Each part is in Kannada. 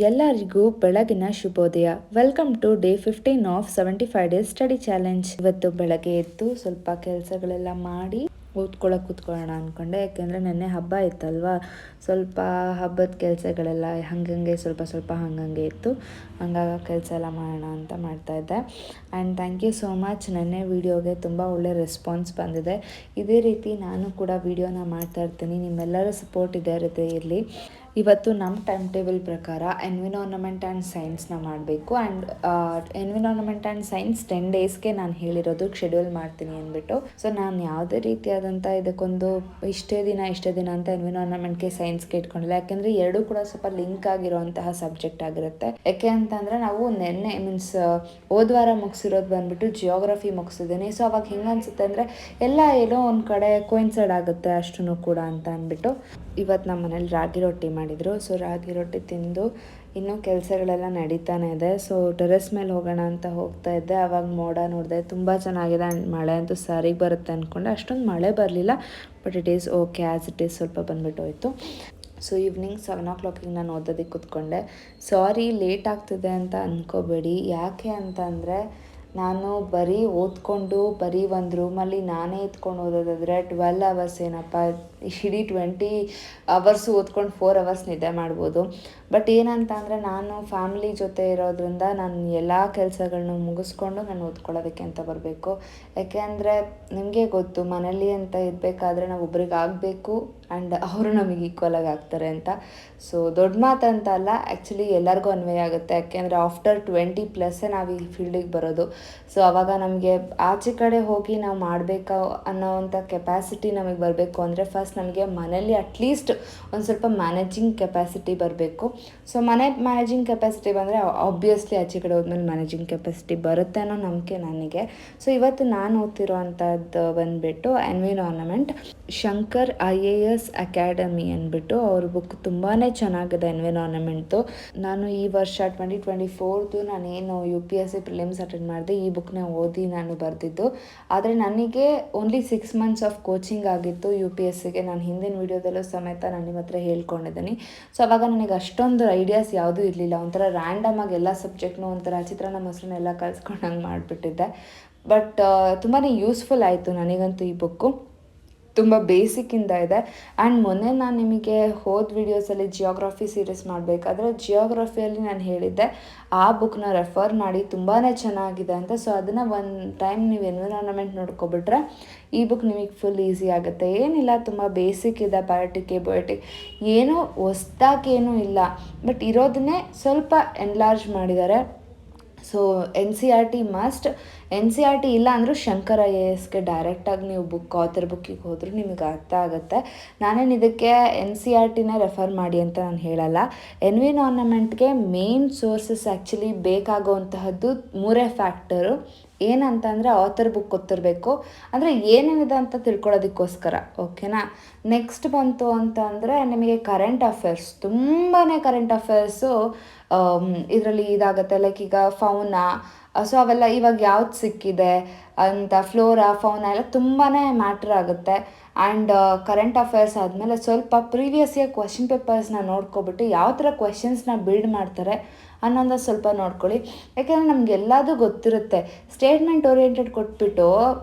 ಎಲ್ಲರಿಗೂ ಬೆಳಗಿನ ಶುಭೋದಯ. Welcome to day 15 of 75 days study challenge. ಇವತ್ತು ಬೆಳಗ್ಗೆ ಎದ್ದು ಸ್ವಲ್ಪ ಕೆಲಸಗಳೆಲ್ಲ ಮಾಡಿ ಓದ್ಕೊಳಕ್ಕೆ ಕೂತ್ಕೊಳ್ಳೋಣ ಅಂದ್ಕೊಂಡೆ. ಯಾಕೆಂದರೆ ನೆನ್ನೆ ಹಬ್ಬ ಇತ್ತಲ್ವಾ, ಸ್ವಲ್ಪ ಹಬ್ಬದ ಕೆಲಸಗಳೆಲ್ಲ ಹಂಗಂಗೆ ಸ್ವಲ್ಪ ಹಂಗಂಗೆ ಇತ್ತು. ಹಂಗಾಗಿ ಕೆಲಸ ಎಲ್ಲ ಮಾಡೋಣ ಅಂತ ಮಾಡ್ತಾಯಿದ್ದೆ. And thank you so much. ನೆನ್ನೆ ವೀಡಿಯೋಗೆ ತುಂಬ ಒಳ್ಳೆ ರೆಸ್ಪಾನ್ಸ್ ಬಂದಿದೆ. ಇದೇ ರೀತಿ ನಾನು ಕೂಡ ವೀಡಿಯೋನ ಮಾಡ್ತಾಯಿರ್ತೀನಿ. ನಿಮ್ಮೆಲ್ಲರ ಸಪೋರ್ಟ್ ಇದೇ ರೀತಿ ಇರಲಿ. ಇವತ್ತು ನಮ್ಮ ಟೈಮ್ ಟೇಬಲ್ ಪ್ರಕಾರ ಎನ್ವಿರಾನ್ಮೆಂಟ್ ಆ್ಯಂಡ್ ಸೈನ್ಸ್ನ ಮಾಡಬೇಕು. ಆ್ಯಂಡ್ ಎನ್ವಿರಾನ್ಮೆಂಟ್ ಆ್ಯಂಡ್ ಸೈನ್ಸ್ 10 ಡೇಸ್ಗೆ ನಾನು ಹೇಳಿರೋದು ಶೆಡ್ಯೂಲ್ ಮಾಡ್ತೀನಿ ಅಂದ್ಬಿಟ್ಟು. ಸೊ ನಾನು ಯಾವುದೇ ರೀತಿಯಾದಂಥ ಇದಕ್ಕೊಂದು ಇಷ್ಟೇ ದಿನ ಅಂತ ಎನ್ವಿರಾನ್ಮೆಂಟ್ಗೆ ಸೈನ್ಸ್ಗೆ ಇಟ್ಕೊಂಡಿಲ್ಲ. ಯಾಕೆಂದರೆ ಎರಡೂ ಕೂಡ ಸ್ವಲ್ಪ ಲಿಂಕ್ ಆಗಿರುವಂತಹ ಸಬ್ಜೆಕ್ಟ್ ಆಗಿರುತ್ತೆ. ಯಾಕೆ ಅಂತಂದರೆ ನಾವು ನೆನ್ನೆ ಹೋದ್ವಾರ ಮುಗಿಸಿರೋದು ಬಂದ್ಬಿಟ್ಟು ಜಿಯೋಗ್ರಫಿ ಮುಗಿಸಿದ್ದೀನಿ. ಸೊ ಅವಾಗ ಹೆಂಗೆ ಅನಿಸುತ್ತೆ ಅಂದರೆ ಎಲ್ಲ ಏನೋ ಒಂದು ಕಡೆ ಕೋಯಿನ್ಸೈಡ್ ಆಗುತ್ತೆ ಅಷ್ಟೂ ಕೂಡ ಅಂತ ಅಂದ್ಬಿಟ್ಟು ಇವತ್ತು ನಮ್ಮ ಮನೇಲಿ ರಾಗಿ ರೊಟ್ಟಿ ಮಾಡಿದರು. ಸೊ ರಾಗಿ ರೊಟ್ಟಿ ತಿಂದು ಇನ್ನೂ ಕೆಲಸಗಳೆಲ್ಲ ನಡೀತಾನೆ ಇದೆ. ಸೊ ಟೆರೆಸ್ ಮೇಲೆ ಹೋಗೋಣ ಅಂತ ಹೋಗ್ತಾ ಇದ್ದೆ. ಆವಾಗ ಮೋಡ ನೋಡಿದೆ, ತುಂಬ ಚೆನ್ನಾಗಿದೆ. ಆ್ಯಂಡ್ ಮಳೆ ಅಂತೂ ಸರಿಗೆ ಬರುತ್ತೆ ಅಂದ್ಕೊಂಡೆ. ಅಷ್ಟೊಂದು ಮಳೆ ಬರಲಿಲ್ಲ, but it is okay as it is. ಸ್ವಲ್ಪ ಬಂದುಬಿಟ್ಟು ಹೋಯಿತು. ಸೊ ಈವ್ನಿಂಗ್ 7 o'clock ನಾನು ಓದೋದಕ್ಕೆ ಕೂತ್ಕೊಂಡೆ. ಸಾರಿ ಲೇಟ್ ಆಗ್ತಿದೆ ಅಂತ ಅಂದ್ಕೋಬೇಡಿ. ಯಾಕೆ ಅಂತ ಅಂದರೆ ನಾನು ಬರೀ ಓದ್ಕೊಂಡು ಬರೀ ಒಂದು ರೂಮಲ್ಲಿ ನಾನೇ ಎತ್ಕೊಂಡು ಓದೋದಾದರೆ 12 hours ಏನಪ್ಪ, ಇಡೀ 20 hours ಓದ್ಕೊಂಡು 4 hours ನಿದ್ದೆ ಮಾಡ್ಬೋದು. ಬಟ್ ಏನಂತ ಅಂದರೆ ನಾನು ಫ್ಯಾಮಿಲಿ ಜೊತೆ ಇರೋದ್ರಿಂದ ನಾನು ಎಲ್ಲ ಕೆಲಸಗಳನ್ನ ಮುಗಿಸ್ಕೊಂಡು ನಾನು ಓದ್ಕೊಳ್ಳೋದಕ್ಕೆ ಅಂತ ಬರಬೇಕು. ಯಾಕೆ ಅಂದರೆ ನಿಮಗೆ ಗೊತ್ತು, ಮನೇಲಿ ಅಂತ ಇರಬೇಕಾದ್ರೆ ನಾವು ಒಬ್ರಿಗೆ ಆಗಬೇಕು ಆ್ಯಂಡ್ ಅವರು ನಮಗೆ ಈಕ್ವಲಾಗಿ ಆಗ್ತಾರೆ ಅಂತ. ಸೊ ದೊಡ್ಡ ಮಾತಂತ ಅಲ್ಲ, ಆ್ಯಕ್ಚುಲಿ ಎಲ್ಲರಿಗೂ ಅನ್ವಯ ಆಗುತ್ತೆ. ಯಾಕೆಂದರೆ ಆಫ್ಟರ್ 20+ ನಾವು ಈ ಫೀಲ್ಡಿಗೆ ಬರೋದು. ಸೊ ಆವಾಗ ನಮಗೆ ಆಚೆ ಕಡೆ ಹೋಗಿ ನಾವು ಮಾಡಬೇಕಾ ಅನ್ನೋವಂಥ ಕೆಪಾಸಿಟಿ ನಮಗೆ ಬರಬೇಕು ಅಂದರೆ ಫಸ್ಟ್ ನಮಗೆ ಮನೇಲಿ ಅಟ್ಲೀಸ್ಟ್ ಒಂದು ಸ್ವಲ್ಪ ಮ್ಯಾನೇಜಿಂಗ್ ಕೆಪಾಸಿಟಿ ಬರಬೇಕು. ಸೊ ಮನೆ ಮ್ಯಾನೇಜಿಂಗ್ ಕೆಪಾಸಿಟಿ ಬಂದರೆ ಆಬ್ವಿಯಸ್ಲಿ ಆಚೆ ಕಡೆ ಹೋದ್ಮೇಲೆ ಮ್ಯಾನೇಜಿಂಗ್ ಕೆಪಾಸಿಟಿ ಬರುತ್ತೆ ಅನ್ನೋ ನಂಬಿಕೆ ನನಗೆ. ಸೊ ಇವತ್ತು ನಾನು ಓದ್ತಿರೋ ಅಂಥದ್ದು ಬಂದುಬಿಟ್ಟು ಎನ್ವಿರಾನ್ಮೆಂಟ್, ಶಂಕರ್ IAS ಅಕಾಡೆಮಿ ಅಂದ್ಬಿಟ್ಟು ಅವ್ರ ಬುಕ್ ತುಂಬಾ ಚೆನ್ನಾಗಿದೆ ಎನ್ವಿರಾನ್ಮೆಂಟ್ದು. ನಾನು ಈ ವರ್ಷ 2024 ನಾನೇನು UPSC ಪ್ರಿಲಿಮ್ಸ್ ಅಟೆಂಡ್ ಮಾಡಿದೆ, ಈ ಬುಕ್ನ ಓದಿ ನಾನು ಬರೆದಿದ್ದು. ಆದರೆ ನನಗೆ ಓನ್ಲಿ 6 months ಆಫ್ ಕೋಚಿಂಗ್ ಆಗಿತ್ತು UPSCಗೆ. ನಾನು ಹಿಂದಿನ ವೀಡಿಯೋದಲ್ಲೂ ಸಮೇತ ನಾನು ನಿಮ್ಮ ಹತ್ರ ಹೇಳ್ಕೊಂಡಿದ್ದೀನಿ. ಸೊ ಅವಾಗ ನನಗೆ ಅಷ್ಟೊಂದು ಐಡಿಯಾಸ್ ಯಾವುದೂ ಇರಲಿಲ್ಲ. ಒಂಥರ ರ್ಯಾಂಡಮ್ ಆಗಿ ಎಲ್ಲ ಸಬ್ಜೆಕ್ಟ್ನು ಒಂಥರ ಚಿತ್ರಾನ್ನ ಮೊಸರನ್ನ ಎಲ್ಲ ಕಲಿಸ್ಕೊಂಡಂಗೆ ಮಾಡಿಬಿಟ್ಟಿದ್ದೆ. ಬಟ್ ತುಂಬಾ ಯೂಸ್ಫುಲ್ ಆಯಿತು ನನಗಂತೂ ಈ ಬುಕ್ಕು. ತುಂಬ ಬೇಸಿಕ್ಕಿಂದ ಇದೆ. ಆ್ಯಂಡ್ ಮೊನ್ನೆ ನಾನು ನಿಮಗೆ ಹೋದ ವೀಡಿಯೋಸಲ್ಲಿ ಜಿಯೋಗ್ರಫಿ ಸೀರೀಸ್ ಮಾಡಬೇಕಾದ್ರೆ ಜಿಯೋಗ್ರಫಿಯಲ್ಲಿ ನಾನು ಹೇಳಿದ್ದೆ ಆ ಬುಕ್ನ ರೆಫರ್ ಮಾಡಿ ತುಂಬಾ ಚೆನ್ನಾಗಿದೆ ಅಂತ. ಸೊ ಅದನ್ನು ಒಂದು ಟೈಮ್ ನೀವು ಎನ್ವಿರಾನ್ಮೆಂಟ್ ನೋಡ್ಕೊಬಿಟ್ರೆ ಈ ಬುಕ್ ನಿಮಗೆ ಫುಲ್ ಈಸಿ ಆಗುತ್ತೆ. ಏನಿಲ್ಲ, ತುಂಬ ಬೇಸಿಕ್ ಇದೆ. ಬಯೋಟಿಕ್ ಏನೂ ಹೊಸ್ದಾಗೇನೂ ಇಲ್ಲ, ಬಟ್ ಇರೋದನ್ನೇ ಸ್ವಲ್ಪ ಎನ್ಲಾರ್ಜ್ ಮಾಡಿದ್ದಾರೆ. So NCERT must. NCERT ಇಲ್ಲ ಅಂದರೂ ಶಂಕರ್ IASಗೆ ಡೈರೆಕ್ಟಾಗಿ ನೀವು ಆಥರ್ ಬುಕ್ಕಿಗೆ ಹೋದರೂ ನಿಮಗೆ ಅರ್ಥ ಆಗುತ್ತೆ. ನಾನೇನು ಇದಕ್ಕೆ NCERTನೇ ರೆಫರ್ ಮಾಡಿ ಅಂತ ನಾನು ಹೇಳಲ್ಲ. ಎನ್ವಿರಾನ್ಮೆಂಟ್ಗೆ ಮೇನ್ ಸೋರ್ಸಸ್ ಆ್ಯಕ್ಚುಲಿ ಬೇಕಾಗುವಂತಹದ್ದು 3 ಫ್ಯಾಕ್ಟರು. ಏನಂತ ಅಂದರೆ ಆಥರ್ ಬುಕ್ ಗೊತ್ತಿರಬೇಕು, ಅಂದರೆ ಏನೇನಿದೆ ಅಂತ ತಿಳ್ಕೊಳ್ಳೋದಕ್ಕೋಸ್ಕರ, ಓಕೆನಾ. ನೆಕ್ಸ್ಟ್ ಬಂತು ಅಂತ ಅಂದರೆ ನಿಮಗೆ ಕರೆಂಟ್ ಅಫೇರ್ಸ್, ತುಂಬಾ ಕರೆಂಟ್ ಅಫೇರ್ಸು ಇದರಲ್ಲಿ ಇದಾಗುತ್ತೆ. ಲೈಕ್ ಈಗ ಫೌನಾ, ಸೊ ಅವೆಲ್ಲ ಇವಾಗ ಯಾವ್ದು ಸಿಕ್ಕಿದೆ ಅಂತ, ಫ್ಲೋರಾ ಫೌನಾ ಎಲ್ಲ ತುಂಬಾ ಮ್ಯಾಟ್ರ್ ಆಗುತ್ತೆ. ಆ್ಯಂಡ್ ಕರೆಂಟ್ ಅಫೇರ್ಸ್ ಆದಮೇಲೆ ಸ್ವಲ್ಪ ಪ್ರೀವಿಯಸ್ ಇಯರ್ ಕ್ವೆಶ್ಚನ್ ಪೇಪರ್ಸ್ನ ನೋಡ್ಕೊಬಿಟ್ಟು ಯಾವ ಥರ ಕ್ವೆಶನ್ಸ್ನ ಬಿಲ್ಡ್ ಮಾಡ್ತಾರೆ ಅನ್ನೋದು ಸ್ವಲ್ಪ ನೋಡ್ಕೊಳ್ಳಿ. ಯಾಕೆಂದರೆ ನಮಗೆಲ್ಲದೂ ಗೊತ್ತಿರುತ್ತೆ. ಸ್ಟೇಟ್ಮೆಂಟ್ ಓರಿಯೆಂಟೆಡ್ ಕೊಟ್ಬಿಟ್ಟು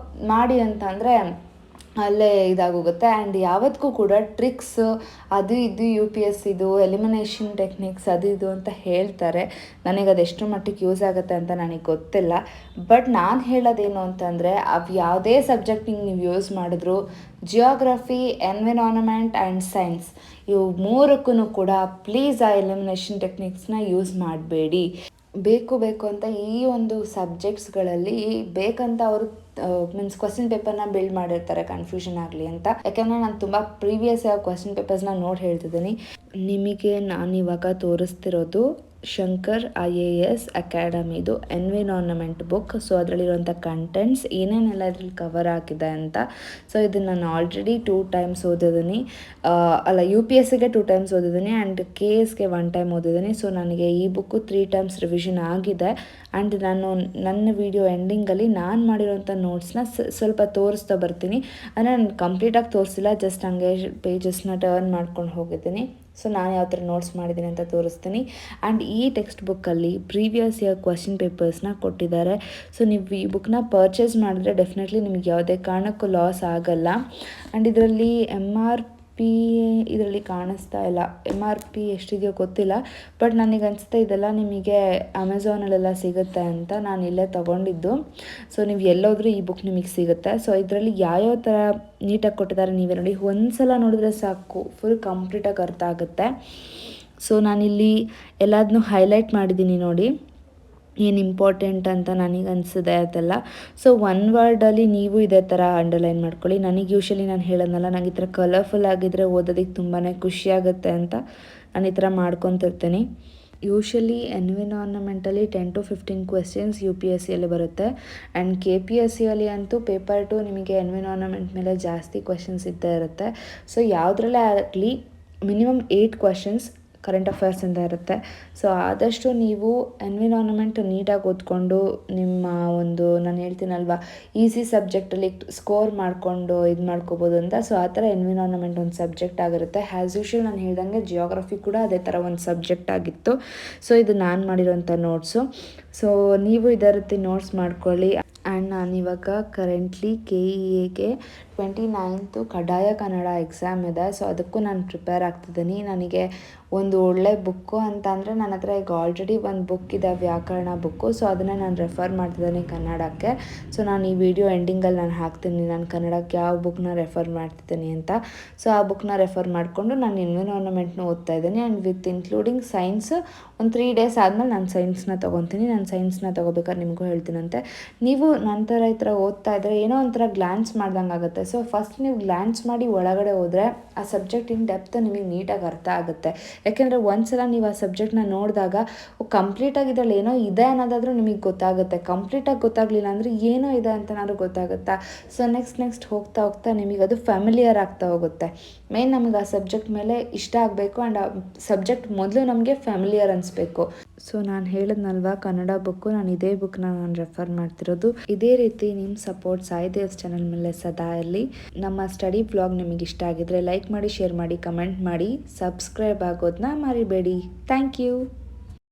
ಮಾಡಿ ಅಂತ ಅಂದರೆ ಅಲ್ಲೇ ಇದಾಗೋಗುತ್ತೆ. ಆ್ಯಂಡ್ ಯಾವತ್ತಿಗೂ ಕೂಡ ಟ್ರಿಕ್ಸ್ ಅದು ಇದು UPSCದು ಎಲಿಮಿನೇಷನ್ ಟೆಕ್ನಿಕ್ಸ್ ಅದು ಇದು ಅಂತ ಹೇಳ್ತಾರೆ. ನನಗೆ ಅದೆಷ್ಟು ಮಟ್ಟಿಗೆ ಯೂಸ್ ಆಗುತ್ತೆ ಅಂತ ನನಗೆ ಗೊತ್ತಿಲ್ಲ. ಬಟ್ ನಾನು ಹೇಳೋದೇನು ಅಂತಂದರೆ ಅವು ಯಾವುದೇ ಸಬ್ಜೆಕ್ಟಿಗೆ ನೀವು ಯೂಸ್ ಮಾಡಿದ್ರು, ಜಿಯೋಗ್ರಫಿ, ಎನ್ವಿರಾನ್ಮೆಂಟ್ ಆ್ಯಂಡ್ ಸೈನ್ಸ್ ಇವು 3ಕ್ಕೂ ಕೂಡ ಪ್ಲೀಸ್ ಆ ಎಲಿಮಿನೇಷನ್ ಟೆಕ್ನಿಕ್ಸ್ನ ಯೂಸ್ ಮಾಡಬೇಡಿ. ಬೇಕು ಅಂತ ಈ ಒಂದು ಸಬ್ಜೆಕ್ಟ್ಸ್ಗಳಲ್ಲಿ ಬೇಕಂತ ಅವರು ಮೀನ್ಸ್ ಕ್ವೆಶ್ಚನ್ ಪೇಪರ್ನ ಬಿಲ್ಡ್ ಮಾಡಿರ್ತಾರೆ ಕನ್ಫ್ಯೂಷನ್ ಆಗಲಿ ಅಂತ. ಯಾಕೆಂದರೆ ನಾನು ತುಂಬ ಪ್ರೀವಿಯಸ್ ಕ್ವೆಶ್ಚನ್ ಪೇಪರ್ಸ್ನ ನೋಡಿ ಹೇಳ್ತಿದ್ದೀನಿ. ನಿಮಗೆ ನಾನಿವಾಗ ತೋರಿಸ್ತಿರೋದು ಶಂಕರ್ IAS ಅಕಾಡೆಮಿದು ಎನ್ವಿರಾನ್ಮೆಂಟ್ ಬುಕ್. ಸೊ ಅದರಲ್ಲಿರುವಂಥ ಕಂಟೆಂಟ್ಸ್ ಏನೇನೆಲ್ಲ ಇದ್ರಲ್ಲಿ ಕವರ್ ಆಗಿದೆ ಅಂತ. ಸೊ ಇದನ್ನು ನಾನು ಆಲ್ರೆಡಿ 2 times ಓದಿದ್ದೀನಿ. UPSCಗೆ 2 times ಓದಿದ್ದೀನಿ ಆ್ಯಂಡ್ KSಗೆ 1 time ಓದಿದ್ದೀನಿ. ಸೊ ನನಗೆ ಈ ಬುಕ್ಕು 3 times ರಿವಿಷನ್ ಆಗಿದೆ. ಆ್ಯಂಡ್ ನಾನು ನನ್ನ ವಿಡಿಯೋ ಎಂಡಿಂಗಲ್ಲಿ ನಾನು ಮಾಡಿರೋಂಥ ನೋಟ್ಸ್ನ ಸ್ವಲ್ಪ ತೋರಿಸ್ತಾ ಬರ್ತೀನಿ. ಅಂದರೆ ನಾನು ಕಂಪ್ಲೀಟಾಗಿ ತೋರಿಸಿಲ್ಲ, ಜಸ್ಟ್ ಹಂಗೆ ಪೇಜಸ್ನ ಟರ್ನ್ ಮಾಡ್ಕೊಂಡು ಹೋಗಿದ್ದೀನಿ. ಸೊ ನಾನು ಯಾವ ಥರ ನೋಟ್ಸ್ ಮಾಡಿದ್ದೀನಿ ಅಂತ ತೋರಿಸ್ತೀನಿ. ಆ್ಯಂಡ್ ಈ ಟೆಕ್ಸ್ಟ್ ಬುಕ್ಕಲ್ಲಿ ಪ್ರೀವಿಯಸ್ ಇಯರ್ ಕ್ವಶನ್ ಪೇಪರ್ಸ್ನ ಕೊಟ್ಟಿದ್ದಾರೆ. ಸೊ ನೀವು ಈ ಬುಕ್ನ ಪರ್ಚೇಸ್ ಮಾಡಿದ್ರೆ ಡೆಫಿನೆಟ್ಲಿ ನಿಮಗೆ ಯಾವುದೇ ಕಾರಣಕ್ಕೂ ಲಾಸ್ ಆಗಲ್ಲ. ಆ್ಯಂಡ್ ಇದರಲ್ಲಿ MRP ಇದರಲ್ಲಿ ಕಾಣಿಸ್ತಾ ಇಲ್ಲ, MRP ಎಷ್ಟಿದೆಯೋ ಗೊತ್ತಿಲ್ಲ, ಬಟ್ ನನಗೆ ಅನಿಸುತ್ತೆ ಇದೆಲ್ಲ ನಿಮಗೆ ಅಮೆಝಾನಲ್ಲೆಲ್ಲ ಸಿಗುತ್ತೆ ಅಂತ. ನಾನು ಇಲ್ಲೇ ತೊಗೊಂಡಿದ್ದು. ಸೊ ನೀವು ಎಲ್ಲೋದ್ರೂ ಈ ಬುಕ್ ನಿಮಗೆ ಸಿಗುತ್ತೆ. ಸೊ ಇದರಲ್ಲಿ ಯಾವ್ಯಾವ ಥರ ನೀಟಾಗಿ ಕೊಟ್ಟಿದ್ದಾರೆ ನೀವೇ ನೋಡಿ, ಒಂದು ಸಲ ನೋಡಿದ್ರೆ ಸಾಕು, ಫುಲ್ ಕಂಪ್ಲೀಟಾಗಿ ಅರ್ಥ ಆಗುತ್ತೆ. ಸೊ ನಾನಿಲ್ಲಿ ಎಲ್ಲದನ್ನೂ ಹೈಲೈಟ್ ಮಾಡಿದ್ದೀನಿ ನೋಡಿ, ಏನು ಇಂಪಾರ್ಟೆಂಟ್ ಅಂತ ನನಗೆ ಅನಿಸಿದೆ ಅದೆಲ್ಲ. ಸೊ ಒನ್ ವರ್ಡಲ್ಲಿ ನೀವು ಇದೇ ಥರ ಅಂಡರ್ಲೈನ್ ಮಾಡ್ಕೊಳ್ಳಿ. ನನಗೆ ಯೂಶ್ವಲಿ ನಾನು ಹೇಳೋದಲ್ಲ, ನನಗೆ ಈ ಥರ ಕಲರ್ಫುಲ್ ಆಗಿದ್ದರೆ ಓದೋದಕ್ಕೆ ತುಂಬಾ ಖುಷಿಯಾಗುತ್ತೆ ಅಂತ ನಾನು ಈ ಥರ ಮಾಡ್ಕೊತಿರ್ತೀನಿ. ಯೂಶ್ವಲಿ ಎನ್ವಿರಾನ್ಮೆಂಟಲ್ಲಿ 10 to 15 ಕ್ವೆಶನ್ಸ್ UPSCಯಲ್ಲಿ ಬರುತ್ತೆ. ಆ್ಯಂಡ್ KPSCಯಲ್ಲಿ ಅಂತೂ ಪೇಪರ್ 2 ನಿಮಗೆ ಎನ್ವಿರಾನ್ಮೆಂಟ್ ಮೇಲೆ ಜಾಸ್ತಿ ಕ್ವೆಶನ್ಸ್ ಇದ್ದೇ ಇರುತ್ತೆ. ಸೊ ಯಾವುದ್ರಲ್ಲೇ ಆಗಲಿ ಮಿನಿಮಮ್ 8 ಕ್ವೆಶನ್ಸ್ ಕರೆಂಟ್ ಅಫೇರ್ಸಿಂದ ಇರುತ್ತೆ. ಸೊ ಆದಷ್ಟು ನೀವು ಎನ್ವಿರಾನ್ಮೆಂಟ್ ನೀಟಾಗಿ ಓದ್ಕೊಂಡು ನಿಮ್ಮ ಒಂದು, ನಾನು ಹೇಳ್ತೀನಲ್ವ, ಈಸಿ ಸಬ್ಜೆಕ್ಟಲ್ಲಿ ಸ್ಕೋರ್ ಮಾಡಿಕೊಂಡು ಇದು ಮಾಡ್ಕೋಬೋದು ಅಂತ. ಸೊ ಆ ಥರ ಎನ್ವಿರಾನ್ಮೆಂಟ್ ಒಂದು ಸಬ್ಜೆಕ್ಟ್ ಆಗಿರುತ್ತೆ. ಆ್ಯಸ್ ಯೂಶ್ವಲ್ ನಾನು ಹೇಳ್ದಂಗೆ ಜಿಯೋಗ್ರಫಿ ಕೂಡ ಅದೇ ಥರ ಒಂದು ಸಬ್ಜೆಕ್ಟ್ ಆಗಿತ್ತು. ಸೊ ಇದು ನಾನು ಮಾಡಿರೋಂಥ ನೋಟ್ಸು. ಸೊ ನೀವು ಇದೇ ರೀತಿ ನೋಟ್ಸ್ ಮಾಡ್ಕೊಳ್ಳಿ. ಆ್ಯಂಡ್ ನಾನಿವಾಗ ಕರೆಂಟ್ಲಿ KEAಗೆ 29th ಕಡ್ಡಾಯ ಕನ್ನಡ ಎಕ್ಸಾಮ್ ಇದೆ. ಸೊ ಅದಕ್ಕೂ ನಾನು ಪ್ರಿಪೇರ್ ಆಗ್ತಿದ್ದೀನಿ. ನನಗೆ ಒಂದು ಒಳ್ಳೆ ಬುಕ್ಕು ಅಂತ ಅಂದರೆ ನನ್ನ ಹತ್ರ ಈಗ ಆಲ್ರೆಡಿ ಒಂದು ಬುಕ್ ಇದೆ, ವ್ಯಾಕರಣ ಬುಕ್ಕು. ಸೊ ಅದನ್ನೇ ನಾನು ರೆಫರ್ ಮಾಡ್ತಿದ್ದೀನಿ ಕನ್ನಡಕ್ಕೆ. ಸೊ ನಾನು ಈ ವಿಡಿಯೋ ಎಂಡಿಂಗಲ್ಲಿ ನಾನು ಹಾಕ್ತೀನಿ ನಾನು ಕನ್ನಡಕ್ಕೆ ಯಾವ ಬುಕ್ನ ರೆಫರ್ ಮಾಡ್ತಿದ್ದೀನಿ ಅಂತ. ಸೊ ಆ ಬುಕ್ನ ರೆಫರ್ ಮಾಡಿಕೊಂಡು ನಾನು ಎನ್ವಿರಾನ್ಮೆಂಟ್ನ ಓದ್ತಾ ಇದ್ದೀನಿ. ಆ್ಯಂಡ್ ವಿತ್ ಇನ್ಕ್ಲೂಡಿಂಗ್ ಸೈನ್ಸ್ ಒಂದು 3 days ಆದಮೇಲೆ ನಾನು ಸೈನ್ಸ್ನ ತೊಗೊತೀನಿ. ನಾನು ಸೈನ್ಸ್ನ ತೊಗೋಬೇಕಾದ್ರೆ ನಿಮಗೂ ಹೇಳ್ತೀನಂತೆ. ನೀವು ನಂತರ ಈ ಥರ ಓದ್ತಾ ಇದ್ದರೆ ಏನೋ ಒಂಥರ ಗ್ಲ್ಯಾನ್ಸ್ ಮಾಡ್ದಂಗೆ ಆಗುತ್ತೆ. ಸೊ ಫಸ್ಟ್ ನೀವು ಗ್ಲ್ಯಾನ್ಸ್ ಮಾಡಿ ಒಳಗಡೆ ಹೋದರೆ ಆ ಸಬ್ಜೆಕ್ಟ್ ಇನ್ ಡೆಪ್ತ್ ನಿಮಗೆ ನೀಟಾಗಿ ಅರ್ಥ ಆಗುತ್ತೆ. ಯಾಕೆಂದರೆ ಒಂದ್ಸಲ ನೀವು ಆ ಸಬ್ಜೆಕ್ಟ್ನ ನೋಡಿದಾಗ ಕಂಪ್ಲೀಟಾಗಿ ಇದರಲ್ಲಿ ಏನೋ ಇದೆ ಅನ್ನೋದಾದರೂ ನಿಮಗೆ ಗೊತ್ತಾಗುತ್ತೆ. ಕಂಪ್ಲೀಟಾಗಿ ಗೊತ್ತಾಗಲಿಲ್ಲ ಅಂದರೆ ಏನೋ ಇದೆ ಅಂತನಾದ್ರೂ ಗೊತ್ತಾಗುತ್ತಾ. ಸೊ ನೆಕ್ಸ್ಟ್ ಹೋಗ್ತಾ ನಿಮಗೆ ಅದು ಫ್ಯಾಮಿಲಿಯರ್ ಆಗ್ತಾ ಹೋಗುತ್ತೆ. ಮೇನ್ ನಮಗೆ ಆ ಸಬ್ಜೆಕ್ಟ್ ಮೇಲೆ ಇಷ್ಟ ಆಗಬೇಕು. ಆ್ಯಂಡ್ ಆ ಸಬ್ಜೆಕ್ಟ್ ಮೊದಲು ನಮಗೆ ಫ್ಯಾಮಿಲಿಯರ್ ಅನಿಸ್ಬೇಕು. ಸೊ ನಾನು ಹೇಳಿದ್ನಲ್ವಾ ಕನ್ನಡ ಬುಕ್ಕು, ನಾನು ಇದೇ ಬುಕ್ನ ನಾನು ರೆಫರ್ ಮಾಡ್ತಿರೋದು. ಇದೇ ರೀತಿ ನಿಮ್ಮ ಸಪೋರ್ಟ್ ಸಾಯಿದೇವ್ಸ್ ಚಾನಲ್ ಮೇಲೆ ಸದಾ ಇರಲಿ. ನಮ್ಮ ಸ್ಟಡಿ ಬ್ಲಾಗ್ ನಿಮಗೆ ಇಷ್ಟ ಆಗಿದ್ರೆ ಲೈಕ್ ಮಾಡಿ, ಶೇರ್ ಮಾಡಿ, ಕಮೆಂಟ್ ಮಾಡಿ, ಸಬ್ಸ್ಕ್ರೈಬ್ ಆಗೋದನ್ನ ಮರಿಬೇಡಿ. Thank you.